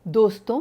दोस्तों,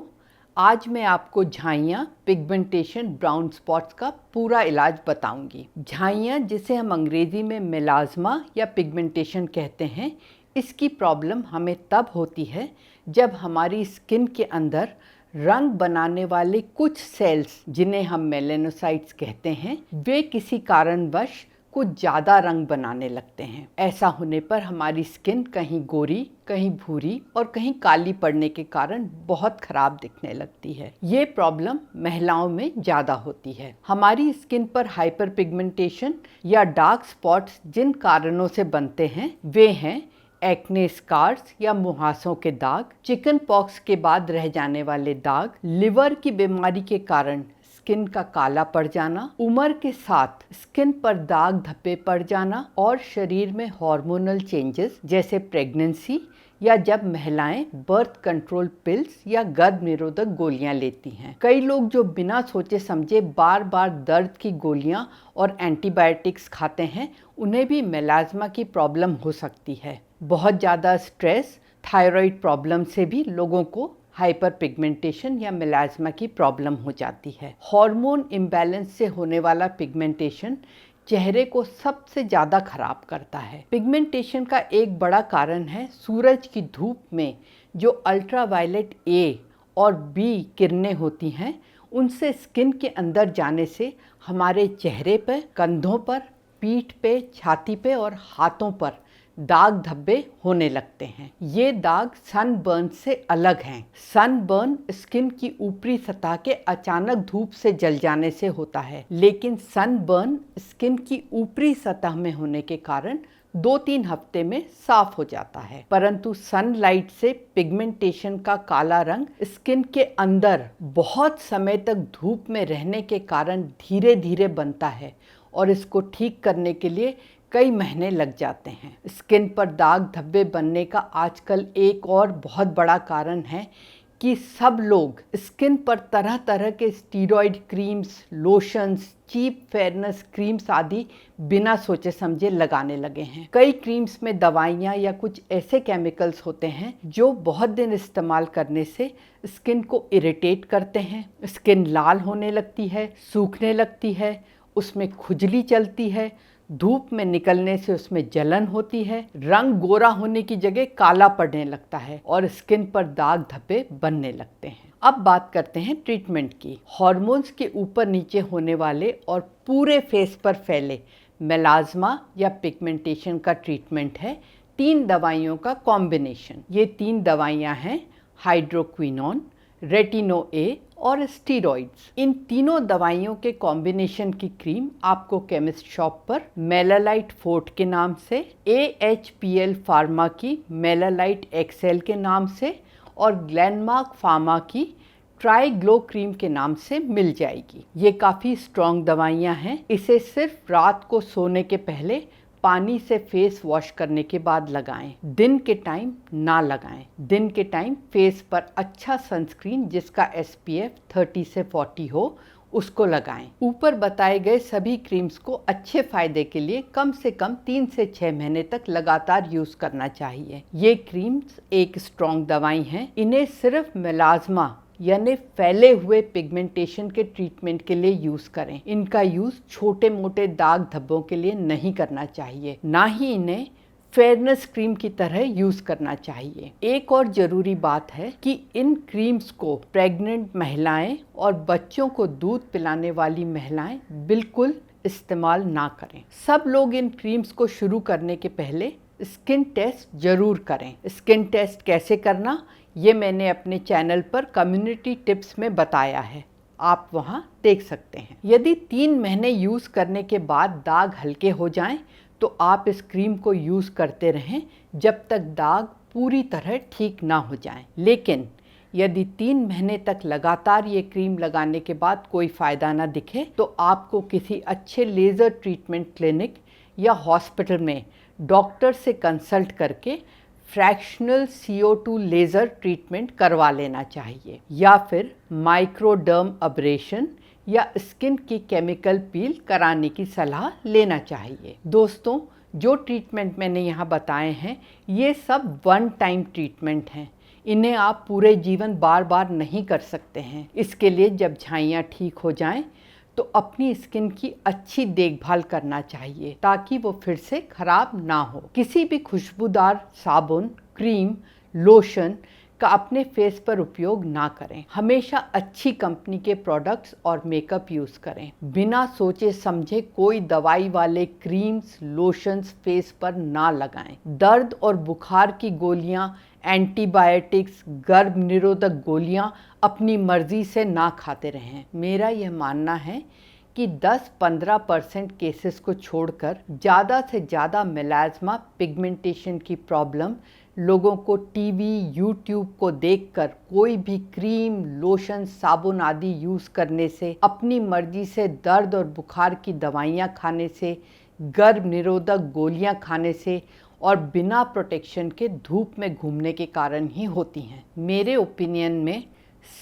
आज मैं आपको झाइयाँ, पिगमेंटेशन, ब्राउन स्पॉट्स का पूरा इलाज बताऊंगी। झाइयाँ, जिसे हम अंग्रेज़ी में मेलाज़्मा या पिगमेंटेशन कहते हैं, इसकी प्रॉब्लम हमें तब होती है जब हमारी स्किन के अंदर रंग बनाने वाले कुछ सेल्स, जिन्हें हम मेलानोसाइट्स कहते हैं, वे किसी कारणवश कुछ ज़्यादा रंग बनाने लगते हैं। ऐसा होने पर हमारी स्किन कहीं गोरी, कहीं भूरी और कहीं काली पड़ने के कारण बहुत खराब दिखने लगती है। ये प्रॉब्लम महिलाओं में ज़्यादा होती है। हमारी स्किन पर हाइपर पिगमेंटेशन या डार्क स्पॉट्स जिन कारणों से बनते हैं वे हैं एक्ने स्कार्स या मुहासों के दाग, चिकन पॉक्स के बाद रह जाने वाले दाग, लिवर की बीमारी के कारण स्किन का काला पड़ जाना, उम्र के साथ स्किन पर दाग धब्बे पड़ जाना और शरीर में हार्मोनल चेंजेस जैसे प्रेगनेंसी या जब महिलाएं बर्थ कंट्रोल पिल्स या गर्भ निरोधक गोलियां लेती हैं। कई लोग जो बिना सोचे समझे बार बार दर्द की गोलियां और एंटीबायोटिक्स खाते हैं, उन्हें भी मेलाज़्मा की प्रॉब्लम हो सकती है। बहुत ज़्यादा स्ट्रेस, थायराइड प्रॉब्लम से भी लोगों को हाइपर पिगमेंटेशन या मेलाज़्मा की प्रॉब्लम हो जाती है। हार्मोन इम्बैलेंस से होने वाला पिगमेंटेशन चेहरे को सबसे ज़्यादा खराब करता है। पिगमेंटेशन का एक बड़ा कारण है सूरज की धूप में जो अल्ट्रावायलेट ए और बी किरणें होती हैं, उनसे स्किन के अंदर जाने से हमारे चेहरे पर, कंधों पर, पीठ पे, छाती पे और हाथों पर दाग धब्बे होने लगते हैं। ये दाग सनबर्न से अलग हैं। सनबर्न स्किन की ऊपरी सतह के अचानक धूप से जल जाने से होता है, लेकिन सनबर्न स्किन की ऊपरी सतह में होने के कारण 2-3 हफ्ते में साफ हो जाता है। परंतु सनलाइट से पिगमेंटेशन का काला रंग स्किन के अंदर बहुत समय तक धूप में रहने के कारण धीरे धीरे बनता है और इसको ठीक करने के लिए कई महीने लग जाते हैं। स्किन पर दाग धब्बे बनने का आजकल एक और बहुत बड़ा कारण है कि सब लोग स्किन पर तरह तरह के steroid creams, lotions, cheap fairness creams आदि बिना सोचे समझे लगाने लगे हैं। कई क्रीम्स में दवाइयाँ या कुछ ऐसे केमिकल्स होते हैं जो बहुत दिन इस्तेमाल करने से स्किन को इरिटेट करते हैं। स्किन लाल होने लगती है, सूखने लगती है, उसमें खुजली चलती है, धूप में निकलने से उसमें जलन होती है, रंग गोरा होने की जगह काला पड़ने लगता है और स्किन पर दाग धब्बे बनने लगते हैं। अब बात करते हैं ट्रीटमेंट की। हार्मोन्स के ऊपर नीचे होने वाले और पूरे फेस पर फैले मेलाज़्मा या पिगमेंटेशन का ट्रीटमेंट है 3 दवाइयों का कॉम्बिनेशन। ये 3 दवाइयाँ हैं हाइड्रोक्विनोन, रेटिनो ए और स्टीरॉइड्स। इन तीनों दवाइयों के कॉम्बिनेशन की क्रीम आपको केमिस्ट शॉप पर मेलालाइट फोर्ट के नाम से, AHPL फार्मा की मेलालाइट एक्सेल के नाम से और ग्लेनमार्क फार्मा की ट्राई ग्लो क्रीम के नाम से मिल जाएगी। ये काफ़ी स्ट्रॉन्ग दवाइयाँ हैं। इसे सिर्फ रात को सोने के पहले पानी से फेस वॉश करने के बाद लगाएं। दिन के टाइम ना लगाएं। दिन के टाइम फेस पर अच्छा सनस्क्रीन जिसका SPF 30 से 40 हो उसको लगाएं। ऊपर बताए गए सभी क्रीम्स को अच्छे फायदे के लिए कम से कम 3 से 6 महीने तक लगातार यूज करना चाहिए। ये क्रीम्स एक स्ट्रॉन्ग दवाई हैं। इन्हें सिर्फ मेलाज़्मा यानी फैले हुए पिगमेंटेशन के ट्रीटमेंट के लिए यूज करें। इनका यूज छोटे मोटे दाग धब्बों के लिए नहीं करना चाहिए, ना ही इन्हें फेयरनेस क्रीम की तरह यूज करना चाहिए। एक और जरूरी बात है कि इन क्रीम्स को प्रेग्नेंट महिलाएं और बच्चों को दूध पिलाने वाली महिलाएं बिल्कुल इस्तेमाल ना करें। सब लोग इन क्रीम्स को शुरू करने के पहले स्किन टेस्ट जरूर करें। स्किन टेस्ट कैसे करना, ये मैंने अपने चैनल पर कम्युनिटी टिप्स में बताया है, आप वहाँ देख सकते हैं। यदि 3 महीने यूज़ करने के बाद दाग हल्के हो जाएं, तो आप इस क्रीम को यूज़ करते रहें जब तक दाग पूरी तरह ठीक ना हो जाएं। लेकिन यदि 3 महीने तक लगातार ये क्रीम लगाने के बाद कोई फ़ायदा ना दिखे, तो आपको किसी अच्छे लेज़र ट्रीटमेंट क्लिनिक या हॉस्पिटल में डॉक्टर से कंसल्ट करके फ्रैक्शनल CO2 लेज़र ट्रीटमेंट करवा लेना चाहिए या फिर माइक्रोडर्म अब्रेशन या स्किन की केमिकल पील कराने की सलाह लेना चाहिए। दोस्तों, जो ट्रीटमेंट मैंने यहाँ बताए हैं ये सब 1 टाइम ट्रीटमेंट हैं। इन्हें आप पूरे जीवन बार बार नहीं कर सकते हैं। इसके लिए जब झाइयाँ ठीक हो जाएं तो अपनी स्किन की अच्छी देखभाल करना चाहिए ताकि वो फिर से खराब ना हो। किसी भी खुशबूदार साबुन, क्रीम, लोशन का अपने फेस पर उपयोग ना करें। हमेशा अच्छी कंपनी के प्रोडक्ट्स और मेकअप यूज़ करें। बिना सोचे समझे कोई दवाई वाले क्रीम्स, लोशंस फेस पर ना लगाएं। दर्द और बुखार की गोलियां, एंटीबायोटिक्स, गर्भ निरोधक गोलियां अपनी मर्जी से ना खाते रहें। मेरा यह मानना है कि 10-15% केसेस को छोड़कर ज़्यादा से ज़्यादा मेलास्मा पिगमेंटेशन की प्रॉब्लम लोगों को टीवी, यूट्यूब को देखकर कोई भी क्रीम, लोशन, साबुन आदि यूज़ करने से, अपनी मर्जी से दर्द और बुखार की दवाइयाँ खाने से, गर्भ निरोधक गोलियाँ खाने से और बिना प्रोटेक्शन के धूप में घूमने के कारण ही होती हैं। मेरे ओपिनियन में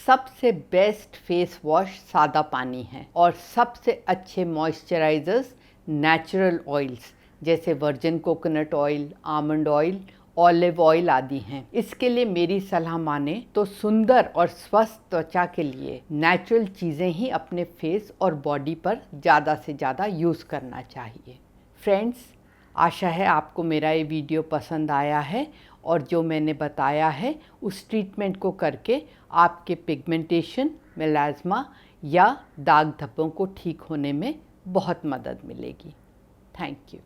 सबसे बेस्ट फेस वॉश सादा पानी है और सबसे अच्छे मॉइस्चराइजर्स नेचुरल ऑयल्स जैसे virgin coconut oil, almond oil, olive oil आदि हैं। इसके लिए मेरी सलाह माने तो सुंदर और स्वस्थ त्वचा के लिए नेचुरल चीज़ें ही अपने फेस और बॉडी पर ज़्यादा से ज़्यादा यूज़ करना चाहिए। फ्रेंड्स, आशा है आपको मेरा ये वीडियो पसंद आया है और जो मैंने बताया है उस ट्रीटमेंट को करके आपके पिगमेंटेशन, मेलास्मा या दाग धब्बों को ठीक होने में बहुत मदद मिलेगी। Thank you.